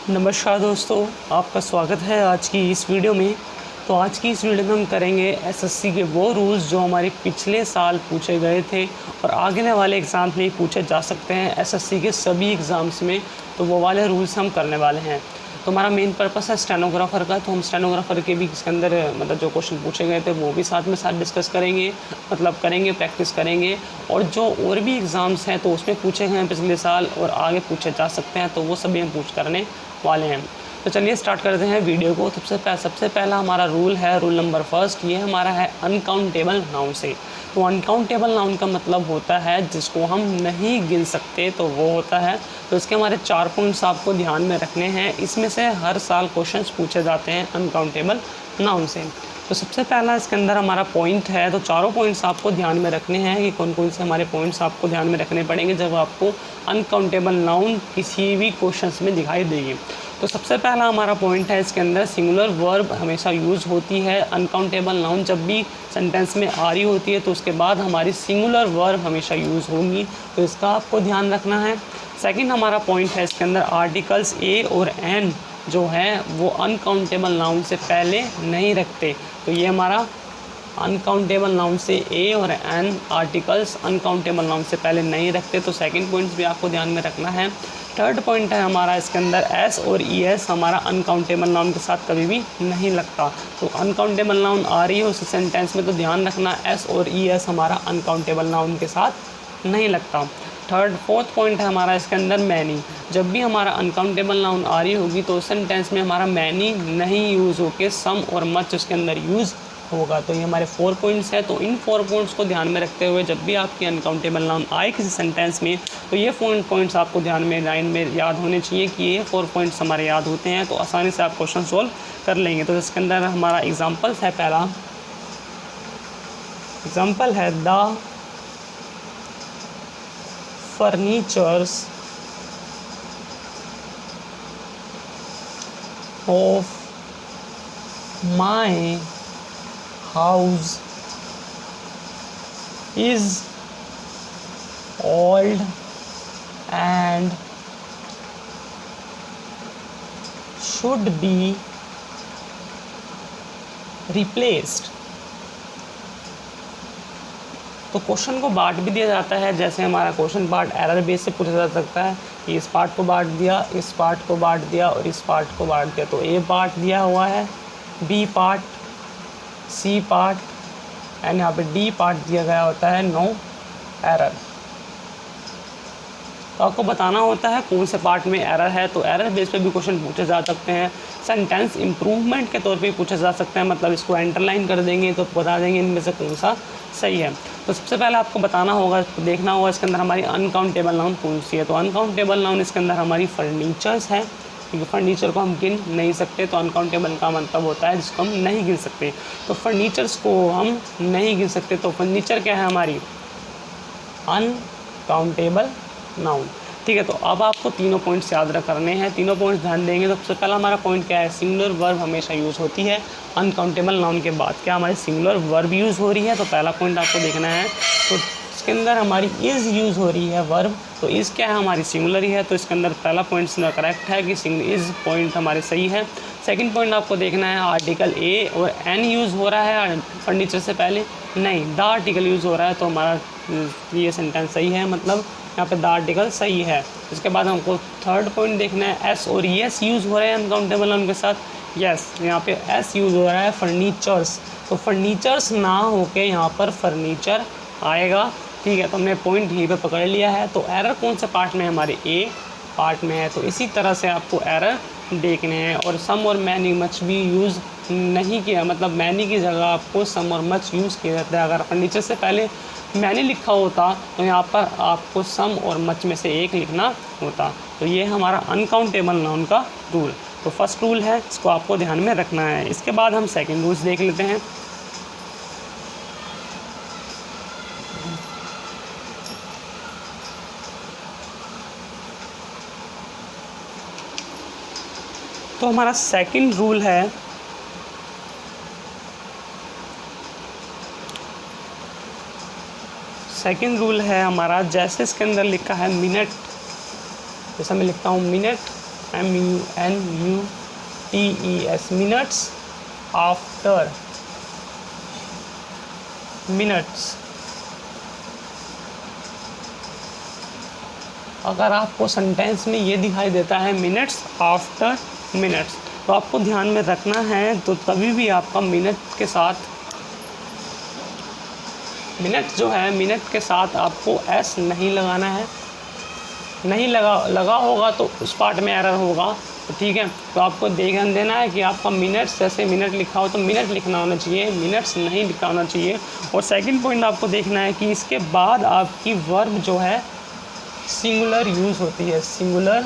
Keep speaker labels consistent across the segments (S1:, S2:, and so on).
S1: नमस्कार दोस्तों, आपका स्वागत है आज की इस वीडियो में। तो आज की इस वीडियो में हम करेंगे एसएससी के वो रूल्स जो हमारे पिछले साल पूछे गए थे और आगे वाले एग्ज़ाम में पूछे जा सकते हैं एसएससी के सभी एग्ज़ाम्स में। तो वो वाले रूल्स हम करने वाले हैं। तो हमारा मेन पर्पस है स्टेनोग्राफ़र का, तो हम स्टेनोग्राफ़र के भी इसके अंदर मतलब जो क्वेश्चन पूछे गए थे वो भी साथ डिस्कस करेंगे, मतलब करेंगे, प्रैक्टिस करेंगे। और जो और भी एग्ज़ाम्स हैं तो उसमें पूछे गए हैं पिछले साल और आगे पूछे जा सकते हैं, तो वो सभी हम करने वाले हैं। तो चलिए स्टार्ट करते हैं वीडियो को। सबसे पहला हमारा रूल है, रूल नंबर फर्स्ट, ये हमारा है अनकाउंटेबल नाउन से। तो अनकाउंटेबल नाउन का मतलब होता है जिसको हम नहीं गिन सकते, तो वो होता है। तो इसके हमारे 4 पॉइंट्स आपको ध्यान में रखने हैं। इसमें से हर साल क्वेश्चंस पूछे जाते हैं अनकाउंटेबल नाउन से। तो सबसे पहला इसके अंदर हमारा पॉइंट है, तो चारों पॉइंट्स आपको ध्यान में रखने हैं कि कौन कौन से हमारे पॉइंट्स आपको ध्यान में रखने पड़ेंगे जब आपको अनकाउंटेबल नाउन किसी भी क्वेश्चंस में दिखाई देगी। तो सबसे पहला हमारा पॉइंट है, इसके अंदर सिंगुलर वर्ब हमेशा यूज़ होती है। अनकाउंटेबल नाउन जब भी सेंटेंस में आ रही होती है तो उसके बाद हमारी सिंगुलर वर्ब हमेशा यूज़ होंगी, तो इसका आपको ध्यान रखना है। सेकंड हमारा पॉइंट है, इसके अंदर आर्टिकल्स ए और एन जो है वो अनकाउंटेबल नाउन से पहले नहीं रखते। तो ये हमारा अनकाउंटेबल नाउन से ए और एन आर्टिकल्स अनकाउंटेबल नाउन से पहले नहीं रखते, तो सेकंड पॉइंट्स भी आपको ध्यान में रखना है। थर्ड पॉइंट है हमारा, इसके अंदर एस और ई एस हमारा अनकाउंटेबल नाउन के साथ कभी भी नहीं लगता। तो अनकाउंटेबल नाउन आ रही है उस सेंटेंस में तो ध्यान रखना एस और ई एस हमारा अनकाउंटेबल नाउन के साथ नहीं लगता। फोर्थ पॉइंट है हमारा, इसके अंदर मैनी। जब भी हमारा अनकाउंटेबल नाउन आ रही होगी तो उस सेंटेंस में हमारा मैनी नहीं यूज़ होके सम और मच उसके अंदर यूज़ होगा। तो ये हमारे 4 पॉइंट्स हैं। तो इन 4 पॉइंट्स को ध्यान में रखते हुए जब भी आपकी अनकाउंटेबल नाउन आए किसी सेंटेंस में तो ये 4 पॉइंट्स आपको ध्यान में लाइन में याद होने चाहिए कि ये 4 पॉइंट्स हमारे याद होते हैं तो आसानी से आप क्वेश्चन सोल्व कर लेंगे। तो इसके अंदर हमारा एग्जाम्पल्स है, पहला एग्जाम्पल है the furnitures of my house is old and should be replaced। तो क्वेश्चन को बांट भी दिया जाता है, जैसे हमारा क्वेश्चन पार्ट एरर बेस से पूछा जा सकता है कि इस पार्ट को बांट दिया, इस पार्ट को बांट दिया और इस पार्ट को बांट दिया। तो ए पार्ट दिया हुआ है, B part, C part and यहाँ पे डी पार्ट दिया गया होता है, नो एरर। तो आपको बताना होता है कौन से पार्ट में एरर है। तो एरर बेस पे भी क्वेश्चन पूछे जा सकते हैं, सेंटेंस इंप्रूवमेंट के तौर पे पूछे जा सकते हैं, मतलब इसको अंडरलाइन कर देंगे तो बता देंगे इनमें से कौन सा सही है। तो सबसे पहले आपको बताना होगा, देखना होगा इसके अंदर हमारी अनकाउंटेबल नाउन कौन सी है। तो अनकाउंटेबल नाउन इसके अंदर हमारी फर्नीचर्स है, क्योंकि फर्नीचर को हम गिन नहीं सकते। तो अनकाउंटेबल का मतलब होता है जिसको हम नहीं गिन सकते। तो फर्नीचर्स को हम नहीं गिन सकते, तो फर्नीचर क्या है हमारी अनकाउंटेबल नाउन। ठीक है, तो अब आपको तीनों पॉइंट्स याद करने हैं, तीनों पॉइंट्स ध्यान देंगे। तो सबसे पहला हमारा पॉइंट क्या है, सिंगुलर वर्ब हमेशा यूज़ होती है अनकाउंटेबल नाउन के बाद। क्या हमारी सिंगुलर वर्ब यूज़ हो रही है, तो पहला पॉइंट आपको देखना है। तो इसके अंदर हमारी इज़ यूज़ हो रही है वर्ब, तो इज़ क्या है हमारी सिंगुलर ही है, तो इसके अंदर पहला पॉइंट करेक्ट है कि इज़ पॉइंट हमारे सही है। सेकंड पॉइंट आपको देखना है, आर्टिकल ए और एन यूज़ हो रहा है फर्नीचर से पहले, नहीं द आर्टिकल यूज़ हो रहा है, तो हमारा ये सेंटेंस सही है, मतलब यहाँ पे द आर्टिकल सही है। इसके बाद हमको थर्ड पॉइंट देखना है, एस और यस यूज़ हो रहे हैं अनकाउंटेबल नाउन के साथ, यस यहाँ पे एस यूज़ हो रहा है फर्नीचर्स, तो फर्नीचर्स ना होके यहाँ पर फर्नीचर आएगा। ठीक है, तो हमने पॉइंट यहीं पे पकड़ लिया है। तो एरर कौन से पार्ट में है, हमारे ए पार्ट में है। तो इसी तरह से आपको एरर देखने हैं। और सम और मैनी मच भी यूज़ नहीं किया, मतलब मैनी की जगह आपको सम और मच यूज़ किया जाता है। अगर फर्नीचर से पहले मैंने लिखा होता तो यहाँ पर आपको सम और मच में से एक लिखना होता। तो ये हमारा अनकाउंटेबल नाउन का रूल। तो फर्स्ट रूल है, इसको आपको ध्यान में रखना है। इसके बाद हम सेकंड रूल्स देख लेते हैं। तो हमारा सेकंड रूल है, सेकंड रूल है हमारा, जैसे इसके अंदर लिखा है मिनट, जैसा मैं लिखता हूँ minute, MUNUTES, minutes after, minutes. अगर आपको सेंटेंस में ये दिखाई देता है मिनट्स आफ्टर मिनट्स, तो आपको ध्यान में रखना है, तो तभी भी आपका मिनट के साथ, मिनट जो है मिनट के साथ आपको एस नहीं लगाना है, नहीं लगा होगा तो उस पार्ट में एरर होगा। तो ठीक है, तो आपको ध्यान देना है कि आपका मिनट्स, जैसे मिनट लिखा हो तो मिनट लिखना होना चाहिए, मिनट्स नहीं लिखा होना चाहिए। और सेकंड पॉइंट आपको देखना है कि इसके बाद आपकी वर्ब जो है सिंगुलर यूज़ होती है, सिंगुलर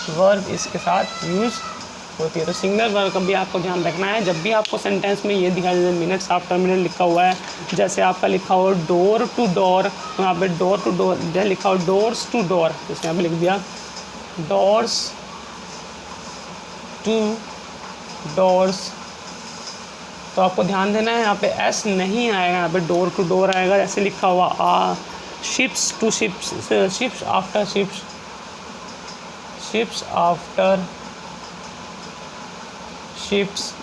S1: वर्ब इसके साथ यूज़ होती है। तो सिंगुलर वर्ब का भी आपको ध्यान रखना है। जब भी आपको सेंटेंस में ये दिखाई दे मिनट्स आफ्टर मिनट लिखा हुआ है, जैसे आपका लिखा हो डोर टू डोर, तो यहाँ पे डोर टू डोर, जैसे लिखा हो डोर्स टू डोर, जैसे यहाँ पे लिख दिया डोर्स टू डोर्स, तो आपको ध्यान देना है यहाँ पे एस नहीं आएगा, यहाँ पे डोर टू डोर आएगा। जैसे लिखा हुआ ships to ships, ships after ships, ships after ships.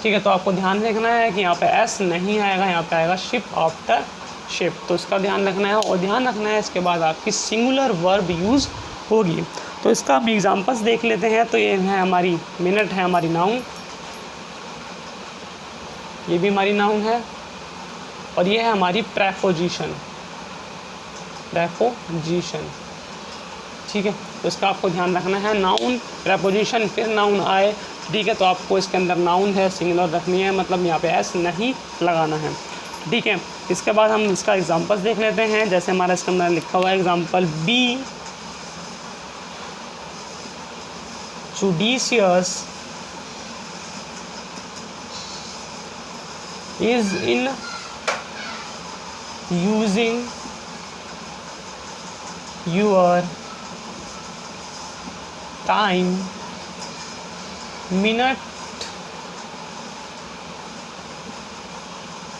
S1: ठीक है, तो आपको ध्यान रखना है कि यहाँ पे एस नहीं आएगा, यहाँ पे आएगा शिप आफ्टर शिप, तो इसका ध्यान रखना है। और ध्यान रखना है इसके बाद आपकी सिंगुलर वर्ब यूज़ होगी। तो इसका हम एग्जांपल्स देख लेते हैं। तो ये है हमारी मिनट, है हमारी नाउन, ये भी हमारी नाउन है, और ये है हमारी प्रेपोजिशन, प्रेपोजिशन। ठीक है, तो इसका आपको ध्यान रखना है, नाउन प्रेपोजिशन फिर नाउन आए। ठीक है, तो आपको इसके अंदर नाउन है सिंगुलर रखनी है, मतलब यहाँ पे एस नहीं लगाना है। ठीक है, इसके बाद हम इसका एग्जांपल्स देख लेते हैं। जैसे हमारा इसके अंदर लिखा हुआ है example, B judicious is in using your time,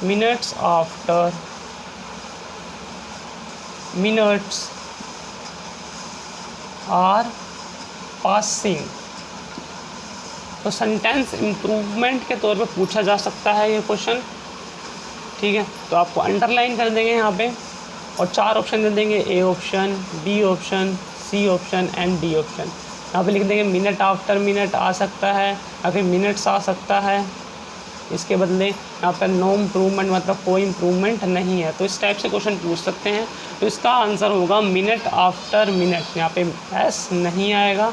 S1: minutes after minutes are passing। तो सेंटेंस इम्प्रूवमेंट के तौर पे पूछा जा सकता है ये क्वेश्चन। ठीक है, तो आपको अंडरलाइन कर देंगे यहाँ पे, और 4 ऑप्शन दे देंगे, A option, B option, C option and D option. यहाँ पे लिख देंगे मिनट आफ्टर मिनट आ सकता है, या फिर मिनट्स आ सकता है, इसके बदले यहाँ पर नो इम्प्रूवमेंट, मतलब कोई इम्प्रूवमेंट नहीं है। तो इस टाइप से क्वेश्चन पूछ सकते हैं। तो इसका आंसर होगा मिनट आफ्टर मिनट, यहाँ पे एस नहीं आएगा,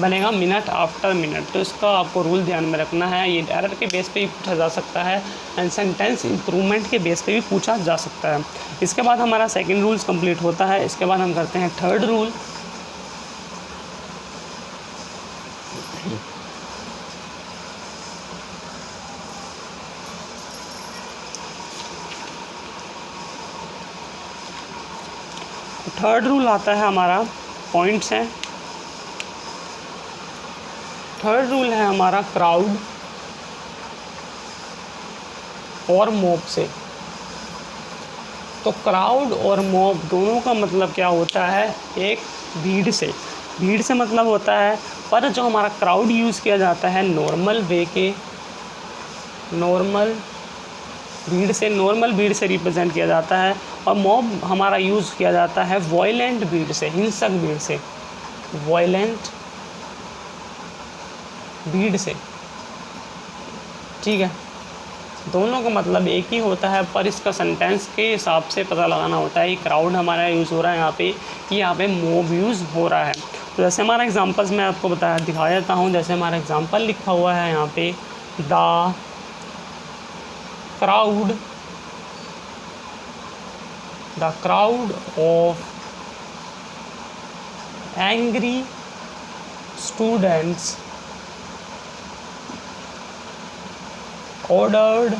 S1: बनेगा मिनट आफ्टर मिनट। तो इसका आपको रूल ध्यान में रखना है। ये एरर के बेस पे भी पूछा जा सकता है एंड सेंटेंस इम्प्रूवमेंट के बेस पे भी पूछा जा सकता है। इसके बाद हमारा सेकंड रूल्स कंप्लीट होता है। इसके बाद हम करते हैं थर्ड रूल। थर्ड रूल आता है हमारा, पॉइंट्स हैं। थर्ड रूल है हमारा क्राउड और मॉब से। तो क्राउड और मॉब दोनों का मतलब क्या होता है, एक भीड़ से, भीड़ से मतलब होता है, पर जो हमारा क्राउड यूज़ किया जाता है नॉर्मल वे के, नॉर्मल भीड़ से, नॉर्मल भीड़ से रिप्रेजेंट किया जाता है। और मॉब हमारा यूज़ किया जाता है वॉयलेंट भीड़ से, हिंसक भीड़ से, वॉयलेंट भीड़ से। ठीक है, दोनों का मतलब एक ही होता है, पर इसका सेंटेंस के हिसाब से पता लगाना होता है। क्राउड हमारा यूज़ हो रहा है यहाँ पे, कि यहाँ पे मॉब यूज़ हो रहा है। तो जैसे हमारा एग्जांपल्स मैं आपको दिखा देता हूँ। जैसे हमारा एग्जांपल लिखा हुआ है यहाँ पे, the crowd of angry students ordered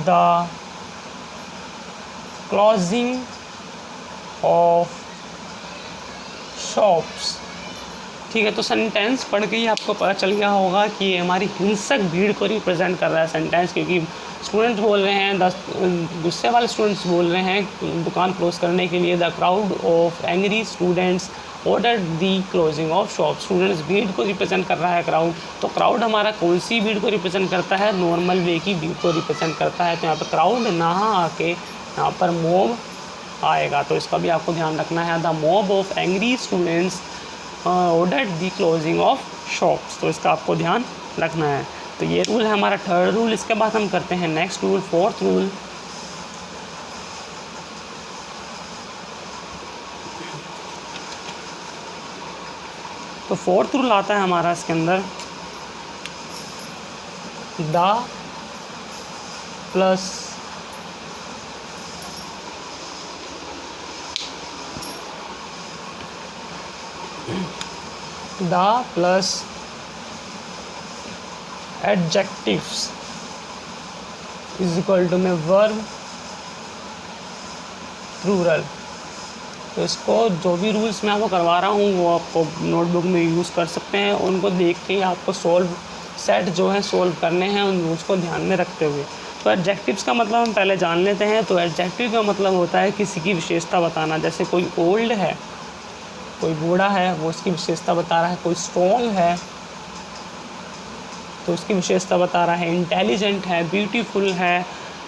S1: the closing of shops। ठीक है, तो सेंटेंस पढ़ के ही आपको पता चल गया होगा कि ये हमारी हिंसक भीड़ को रिप्रेजेंट कर रहा है सेंटेंस, क्योंकि स्टूडेंट्स बोल रहे हैं, गुस्से वाले स्टूडेंट्स बोल रहे हैं दुकान क्लोज करने के लिए। The crowd of angry students order the closing of shop. Students भीड़ को रिप्रेजेंट कर रहा है क्राउड, तो क्राउड हमारा कौन सी भीड़ को रिप्रेजेंट करता है? नॉर्मल वे की भीड़ को रिप्रेजेंट करता है। तो यहाँ पर क्राउड ना आके यहाँ पर मॉब आएगा, तो इसका भी आपको ध्यान रखना है। The mob of angry students order the closing of shops, तो इसका आपको ध्यान रखना है। तो ये रूल है हमारा थर्ड रूल। इसके बाद हम करते हैं नेक्स्ट रूल, फोर्थ रूल। तो फोर्थ रूल आता है हमारा इसके अंदर, the plus adjectives is equal to में वर्ब प्लूरल। तो इसको जो भी रूल्स मैं आपको करवा रहा हूँ वो आपको नोटबुक में यूज़ कर सकते हैं। उनको देख के आपको सेट जो है सोल्व करने हैं, उन रूल्स को ध्यान में रखते हुए। तो एडजेक्टिव्स का मतलब हम पहले जान लेते हैं। तो एडजेक्टिव का मतलब होता है किसी की विशेषता बताना। जैसे कोई ओल्ड है, कोई बूढ़ा है, वो उसकी विशेषता बता रहा है। कोई स्ट्रॉन्ग है तो उसकी विशेषता बता रहा है। इंटेलिजेंट है, ब्यूटीफुल है,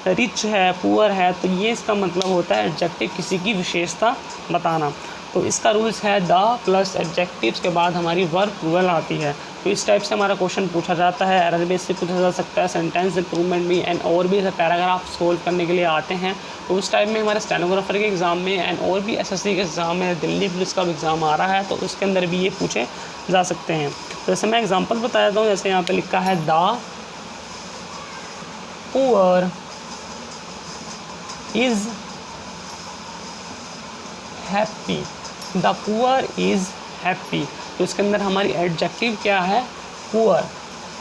S1: रिच है, पुअर है, तो ये इसका मतलब होता है एडजेक्टिव किसी की विशेषता बताना। तो इसका रूल्स है द प्लस एडजेक्टिव्स के बाद हमारी वर्ब प्लूरल आती है। तो इस टाइप से हमारा क्वेश्चन पूछा जाता है, एरर बेस से पूछा जा सकता है, सेंटेंस इंप्रूवमेंट भी एंड और भी पैराग्राफ सोल्व करने के लिए आते हैं। तो उस टाइप में हमारे स्टेनोग्राफर के एग्ज़ाम में एंड और भी एसएससी के एग्ज़ाम में, दिल्ली पुलिस का भी एग्ज़ाम आ रहा है, तो उसके अंदर भी ये पूछे जा सकते हैं। तो जैसे मैं एग्जांपल बता देता हूँ। जैसे यहाँ पे लिखा है the poor is happy, the poor is happy. तो इसके अंदर हमारी एडजेक्टिव क्या है? पुअर।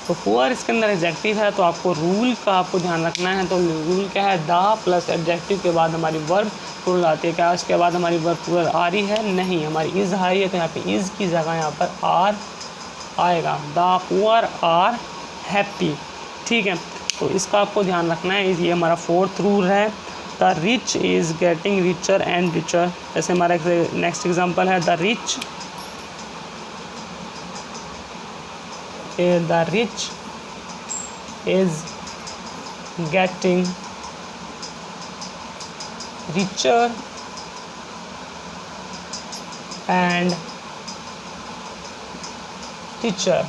S1: तो पुअर इसके अंदर एडजेक्टिव है, तो आपको रूल का आपको ध्यान रखना है। तो रूल क्या है? द प्लस एडजेक्टिव के बाद हमारी वर्ब प्लूरल आती है। क्या इसके बाद हमारी वर्ब प्लूरल आ रही है? नहीं, हमारी इज़ आ रही है, तो यहाँ पे इज़ की जगह यहाँ पर आर आएगा। द पुअर आर हैप्पी, ठीक है। तो इसका आपको ध्यान रखना है। ये हमारा फोर्थ रूल है। The rich is getting richer and richer. जैसे हमारा नेक्स्ट एग्जांपल है the rich is getting richer and teacher.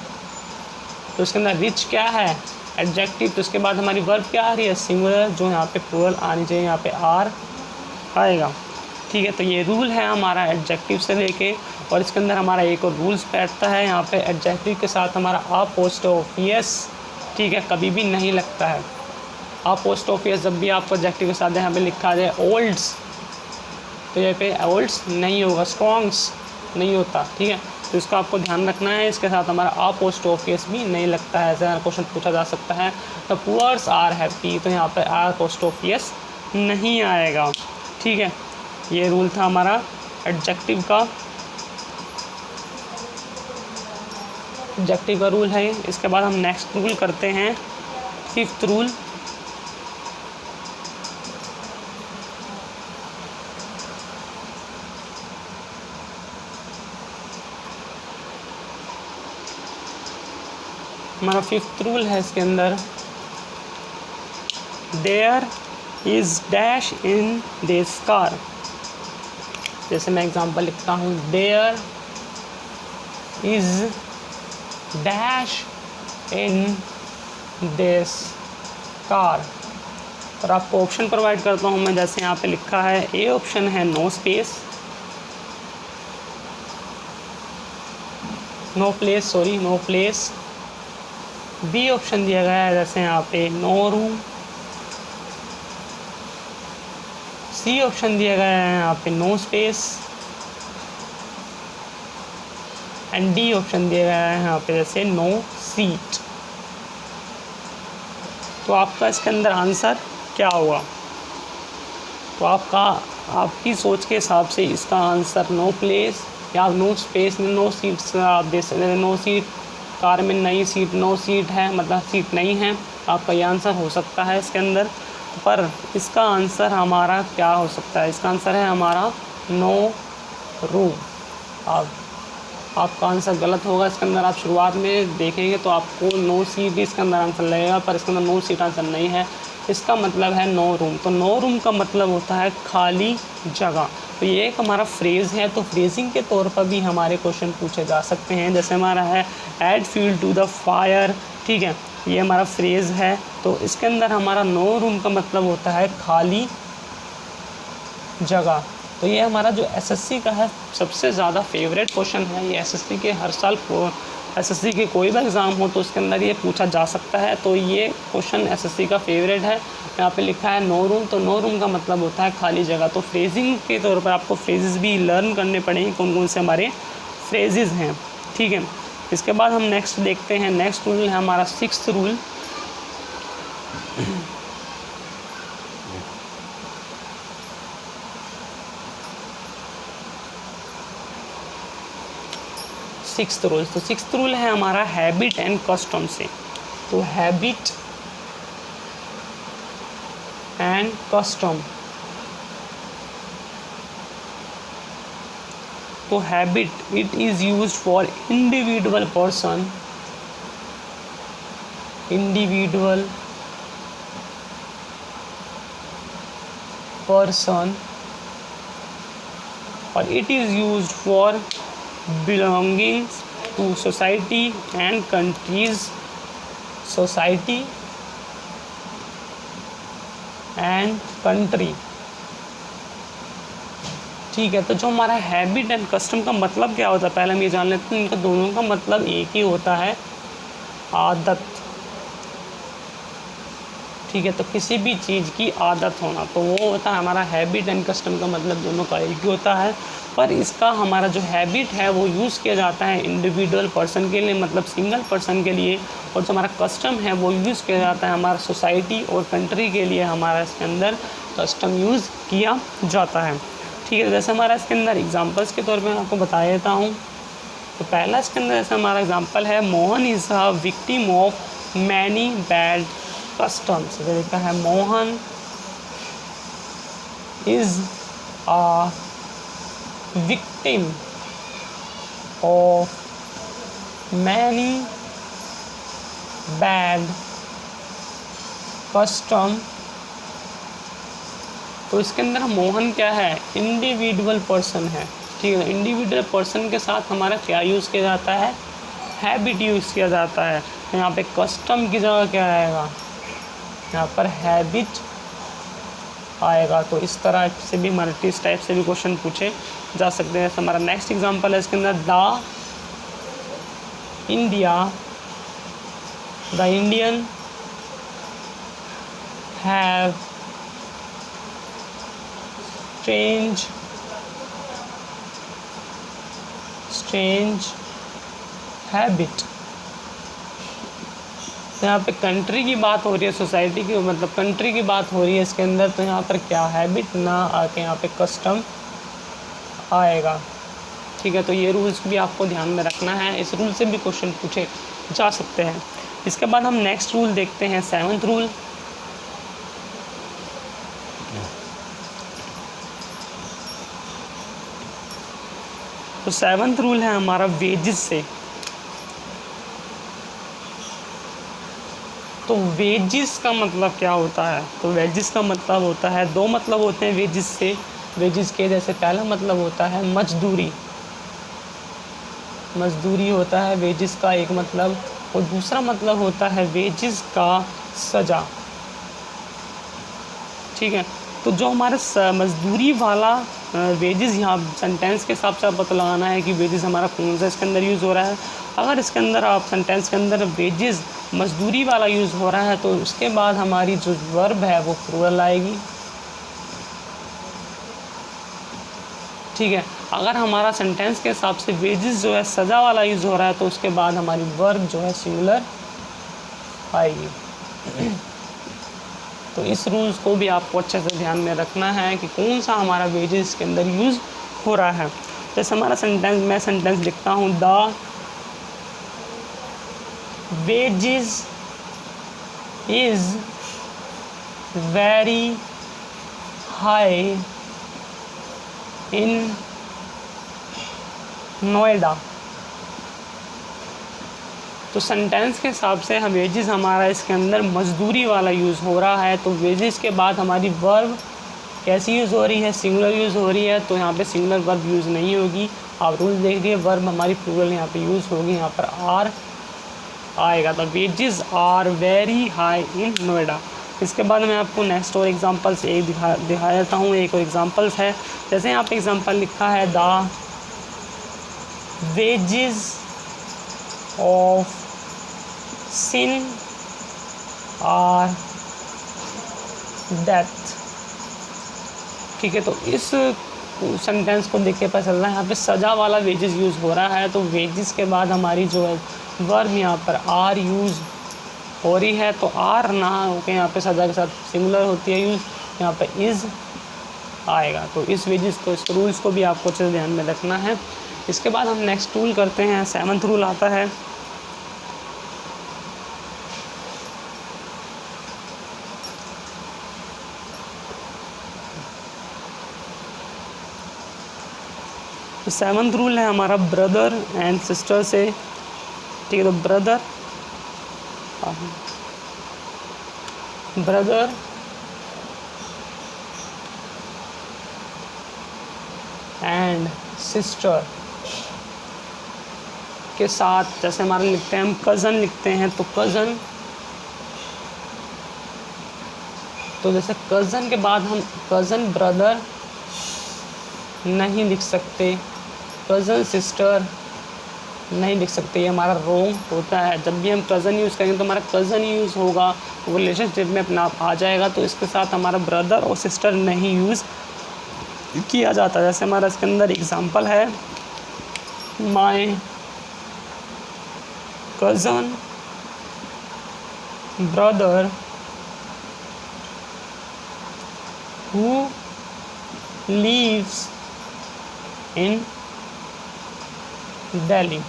S1: तो इसके अंदर रिच क्या है? एडजेक्टिव। तो इसके बाद हमारी वर्ब क्या आ रही है? सिंगुलर, जो यहाँ पे प्लूरल आनी चाहिए, यहाँ पे आर आएगा, ठीक है। तो ये रूल है हमारा एडजेक्टिव से लेके। और इसके अंदर हमारा एक और रूल्स बैठता है, यहाँ पे एडजेक्टिव के साथ हमारा अपोस्ट्रोफियस, ठीक है, कभी भी नहीं लगता है। अपोस्ट्रोफियस जब भी आपको एडजेक्टिव के साथ यहाँ पे लिखा जाए ओल्ड्स, तो यहाँ पे ओल्ड्स नहीं होगा, स्ट्रॉन्ग्स नहीं होता, ठीक है। तो इसका आपको ध्यान रखना है। इसके साथ हमारा अपोस्ट्रोफियस भी नहीं लगता है। ऐसा क्वेश्चन पूछा जा सकता है। द पुअर्स आर हैप्पी, तो यहाँ पे अपोस्ट्रोफियस नहीं आएगा, ठीक है। ये रूल था हमारा एडजेक्टिव का। एडजेक्टिव का रूल है। इसके बाद हम नेक्स्ट रूल करते हैं, फिफ्थ रूल। हमारा फिफ्थ रूल है इसके अंदर, there is dash in this car. जैसे मैं एग्जांपल लिखता हूँ, there is dash in this car. और आपको ऑप्शन प्रोवाइड करता हूँ मैं। जैसे यहाँ पे लिखा है, ए ऑप्शन है no space, no place. B option दिया गया है, जैसे यहाँ पे नो रूम। सी ऑप्शन दिया गया है यहाँ पे no space. And D option दिया गया है यहाँ पे जैसे नो सीट। तो आपका इसके अंदर आंसर क्या होगा? तो आपकी सोच के हिसाब से इसका आंसर नो प्लेस या नो स्पेस, नो सीट्स आप दे सकते हैं। नो सीट, कार में नई सीट, नो सीट है मतलब सीट नहीं है, आपका ये आंसर हो सकता है इसके अंदर, पर इसका आंसर हमारा क्या हो सकता है? इसका आंसर है हमारा नो रूम। आपका आंसर गलत होगा। इसके अंदर आप शुरुआत में देखेंगे तो आपको नो सीट इसके अंदर आंसर लगेगा, पर इसके अंदर नो सीट आंसर नहीं है। इसका मतलब है नो रूम। तो नो रूम का मतलब होता है खाली जगह। तो ये एक हमारा फ्रेज़ है। तो फ्रेजिंग के तौर पर भी हमारे क्वेश्चन पूछे जा सकते हैं। जैसे हमारा है add fuel to the fire, ठीक है, ये हमारा फ्रेज़ है। तो इसके अंदर हमारा नो रूम का मतलब होता है खाली जगह। तो ये हमारा जो एसएससी का है सबसे ज़्यादा फेवरेट क्वेश्चन है। ये एसएससी के हर साल एसएससी के कोई भी एग्ज़ाम हो तो उसके अंदर ये पूछा जा सकता है। तो ये क्वेश्चन एसएससी का फेवरेट है। यहाँ पे लिखा है नो रूम, तो नो रूम का मतलब होता है खाली जगह। तो फ्रेजिंग के तौर पर आपको फ्रेजेस भी लर्न करने पड़ेंगे, कौन कौन से हमारे फ्रेजेस हैं, ठीक है। इसके बाद हम नेक्स्ट देखते हैं। नेक्स्ट रूल है हमारा 6th रूल। सिक्स्थ रूल, तो सिक्स्थ रूल है हमारा हैबिट एंड कस्टम से। तो हैबिट एंड कस्टम, तो habit it is used for individual person, और it is used for belonging to society and countries, society and country, ठीक है। तो जो हमारा हैबिट एंड कस्टम का मतलब क्या होता है पहले हम ये जान लेते हैं। इनका दोनों का मतलब एक ही होता है, आदत, ठीक है। तो किसी भी चीज़ की आदत होना, तो वो होता है हमारा हैबिट एंड कस्टम का मतलब दोनों का एक ही होता है। पर इसका हमारा जो हैबिट है वो यूज़ किया जाता है इंडिविजुअल पर्सन के लिए, मतलब सिंगल पर्सन के लिए, और जो हमारा कस्टम है वो यूज़ किया जाता है हमारा सोसाइटी और कंट्री के लिए। हमारा इसके अंदर कस्टम यूज़ किया जाता है, ठीक है। जैसे हमारा इसके अंदर एग्जांपल्स के तौर पे मैं आपको बता देता हूँ। तो पहला इसके अंदर जैसे हमारा एग्जांपल है, Mohan is a victim of many bad customs. लिखा है Mohan is a victim of many bad custom। तो इसके अंदर मोहन क्या है? इंडिविजुअल पर्सन है, ठीक है। इंडिविजुअल पर्सन के साथ हमारा क्या यूज़ किया जाता है? हैबिट यूज़ किया जाता है। तो यहाँ पे कस्टम की जगह क्या आएगा? यहाँ पर हैबिट आएगा। तो इस तरह से भी हमारे इस टाइप से भी क्वेश्चन पूछे जा सकते हैं। हमारा नेक्स्ट एग्जांपल है इसके अंदर, the Indian have strange habit. तो यहाँ पे कंट्री की बात हो रही है, सोसाइटी की मतलब कंट्री की बात हो रही है इसके अंदर। तो यहाँ पर क्या हैबिट ना आके यहाँ पे कस्टम आएगा, ठीक है। तो ये रूल्स भी आपको ध्यान में रखना है। इस रूल से भी क्वेश्चन पूछे जा सकते हैं। इसके बाद हम नेक्स्ट रूल देखते हैं, 7th रूल। तो 7th रूल है हमारा वेजेस से। तो वेजिस का मतलब क्या होता है? तो वेजिस का मतलब होता है, दो मतलब होते हैं वेजिस से। वेजिस के जैसे पहला मतलब होता है मजदूरी, मजदूरी होता है वेजिस का एक मतलब, और दूसरा मतलब होता है वेजिस का सज़ा, ठीक है। तो जो हमारा मजदूरी वाला वेजिस, यहाँ सेंटेंस के हिसाब से आप पता लगाना है कि वेजिस हमारा कौन सा इसके अंदर यूज़ हो रहा है। अगर इसके अंदर आप सेंटेंस के अंदर वेजिस मजदूरी वाला यूज़ हो रहा है तो उसके बाद हमारी जो वर्ब है वो प्लूरल आएगी, ठीक है। अगर हमारा सेंटेंस के हिसाब से वेजिस जो है सज़ा वाला यूज़ हो रहा है तो उसके बाद हमारी वर्ब जो है सिंगुलर आएगी। तो इस रूल्स को भी आपको अच्छे से ध्यान में रखना है कि कौन सा हमारा वेजेस के अंदर यूज़ हो रहा है। जैसे हमारा सेंटेंस, मैं सेंटेंस लिखता हूँ, the wages is very high in Noida. तो सेंटेंस के हिसाब से हम वेजेस हमारा इसके अंदर मजदूरी वाला यूज़ हो रहा है, तो वेजेस के बाद हमारी वर्ब कैसी यूज़ हो रही है, सिंगुलर यूज़ हो रही है, तो यहाँ पे सिंगुलर वर्ब यूज़ नहीं होगी। आप रूल देख लीजिए, वर्ब हमारी प्लूरल यहाँ पे यूज़ होगी, यहाँ पर आर आएगा। तो wages are very high in Noida. इसके बाद मैं आपको नेक्स्ट और एग्जांपल्स एक दिखा देता हूँ। एक और एग्जांपल्स है, जैसे यहाँ पे एग्जांपल लिखा है the wages of sin are death. ठीक है, तो इस सेंटेंस को देख के पता चल रहा है यहाँ पे सज़ा वाला वेजेस यूज़ हो रहा है। तो वेजेस के बाद हमारी जो है वर्ब यहाँ पर आर यूज़ हो रही है, तो आर ना होकर यहाँ पे सज़ा के साथ सिंगुलर होती है यूज़, यहाँ पे इज़ आएगा। तो इस वेजेस को, इस रूल्स को भी आपको अच्छे से ध्यान में रखना है। इसके बाद हम नेक्स्ट रूल करते हैं। 7th रूल आता है, तो 7th रूल है हमारा ब्रदर एंड सिस्टर से। ठीक है, तो ब्रदर एंड सिस्टर के साथ, जैसे हमारे लिखते हैं हम कज़न लिखते हैं, तो कज़न, तो जैसे कज़न के बाद हम कज़न ब्रदर नहीं लिख सकते, कज़न सिस्टर नहीं लिख सकते, ये हमारा रॉन्ग होता है। जब भी हम कज़न यूज़ करेंगे तो हमारा कज़न यूज़ होगा, वो रिलेशनशिप में अपना आप आ जाएगा, तो इसके साथ हमारा ब्रदर और सिस्टर नहीं यूज़ किया जाता। जैसे हमारा इसके अंदर एग्जांपल है, my cousin brother who leaves इन दिल्ली।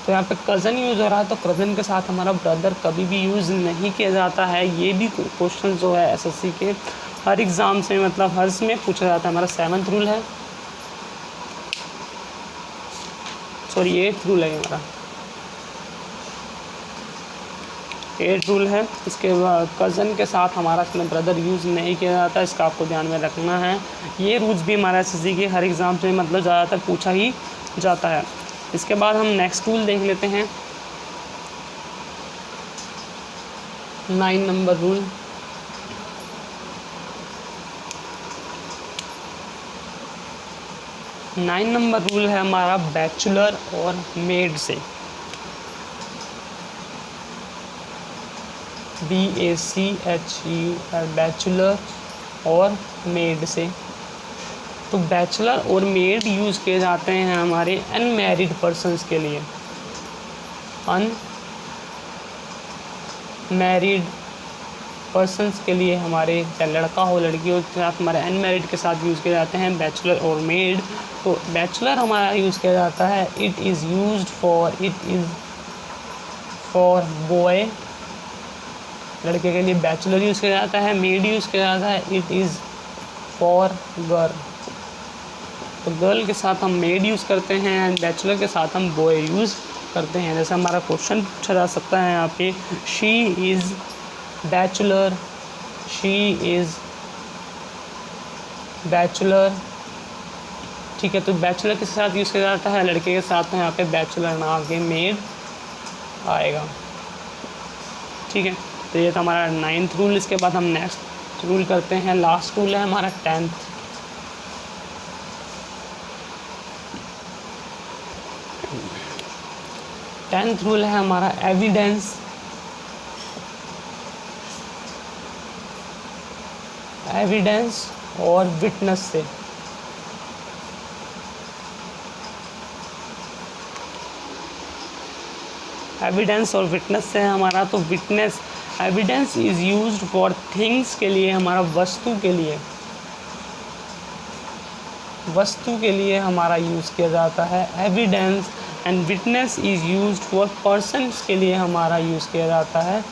S1: तो यहाँ पे कज़न यूज़ हो रहा है, तो कज़न के साथ हमारा ब्रदर कभी भी यूज़ नहीं किया जाता है। ये भी क्वेश्चन जो है एसएससी के हर एग्ज़ाम से, मतलब हर में पूछा जाता है। हमारा 7th रूल है, सॉरी 8th रूल है हमारा, 8th रूल है। इसके बाद कज़न के साथ हमारा इसमें ब्रदर यूज़ नहीं किया जाता, इसका आपको ध्यान में रखना है। ये रूल्स भी हमारा एसएससी के हर एग्ज़ाम से मतलब ज़्यादातर पूछा ही जाता है। इसके बाद हम नेक्स्ट रूल देख लेते हैं, 9 number rule. Nine number rule है हमारा बैचलर और मेड से। BACHER, बैचलर और मेड से। तो बैचलर और मेड यूज़ किए जाते हैं हमारे अनमैरिड पर्सन्स के लिए। अनमैरिड पर्सन्स के लिए हमारे, चाहे लड़का हो लड़की हो, के साथ हमारे अनमैरिड के साथ यूज़ किए जाते हैं बैचलर और मेड। तो बैचलर हमारा यूज़ किया जाता है, इट इज़ फॉर बॉय, लड़के के लिए बैचलर यूज़ किया जाता है। मेड यूज़ किया जाता है, इट इज़ फॉर गर्ल। तो गर्ल के साथ हम मेड यूज़ करते हैं एंड बैचलर के साथ हम बॉय यूज़ करते हैं। जैसे हमारा क्वेश्चन पूछा जा सकता है यहाँ पे, she is bachelor, she is bachelor. ठीक है, तो बैचलर के साथ यूज़ किया जाता है, लड़के के साथ तो यहाँ पे बैचलर ना आके मेड आएगा। ठीक है, तो ये था हमारा 9th रूल। इसके बाद हम नेक्स्ट रूल करते हैं, लास्ट रूल है हमारा 10th रूल है हमारा एविडेंस और विटनेस से। एविडेंस और विटनेस से हमारा, तो witness, evidence is used for things के लिए, हमारा वस्तु के लिए, वस्तु के लिए हमारा यूज़ किया जाता है evidence. And witness is used for persons के लिए हमारा यूज़ किया जाता है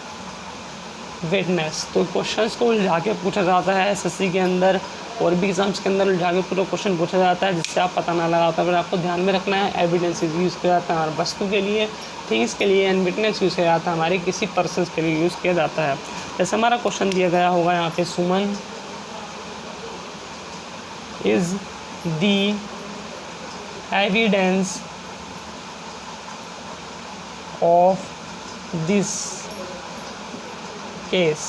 S1: विटनेस। तो क्वेश्चंस को उलझा के पूछा जाता है एसएससी के अंदर, और भी एग्जाम्स के अंदर उलझा के पूरा क्वेश्चन पूछा जाता है जिससे आप पता ना लगा पाए। पर आपको ध्यान में रखना है एविडेंस यूज़ किया जाता है हमारे वस्तु के लिए, थिंग्स के लिए, एंड विटनेस यूज़ किया जाता है हमारे किसी पर्सन के लिए यूज़ किया जाता है। जैसे हमारा क्वेश्चन दिया गया होगा यहाँ पे, Suman is the evidence of this case.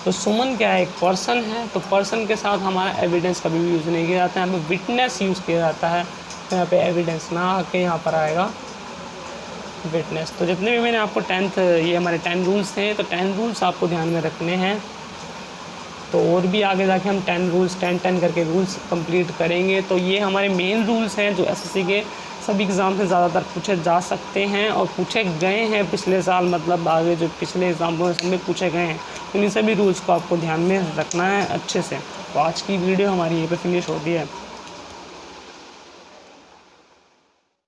S1: तो सुमन क्या है, एक पर्सन है, तो पर्सन के साथ हमारा एविडेंस कभी भी यूज़ नहीं किया जाता है, हमें विटनेस यूज़ किया जाता है। तो यहाँ पे एविडेंस ना आके यहाँ पर आएगा विटनेस। तो जितने भी मैंने आपको ये हमारे 10 रूल्स थे, तो 10 रूल्स आपको ध्यान में रखने हैं। तो और भी आगे जाके हम 10 रूल्स 10 करके रूल्स कंप्लीट करेंगे। तो ये हमारे मेन रूल्स हैं जो एसएससी के सभी एग्ज़ाम से ज़्यादातर पूछे जा सकते हैं और पूछे गए हैं पिछले साल, मतलब आगे जो पिछले एग्ज़ाम में पूछे गए हैं। तो इन सभी रूल्स को आपको ध्यान में रखना है अच्छे से। तो आज की वीडियो हमारी यहीं पे फिनिश होती है।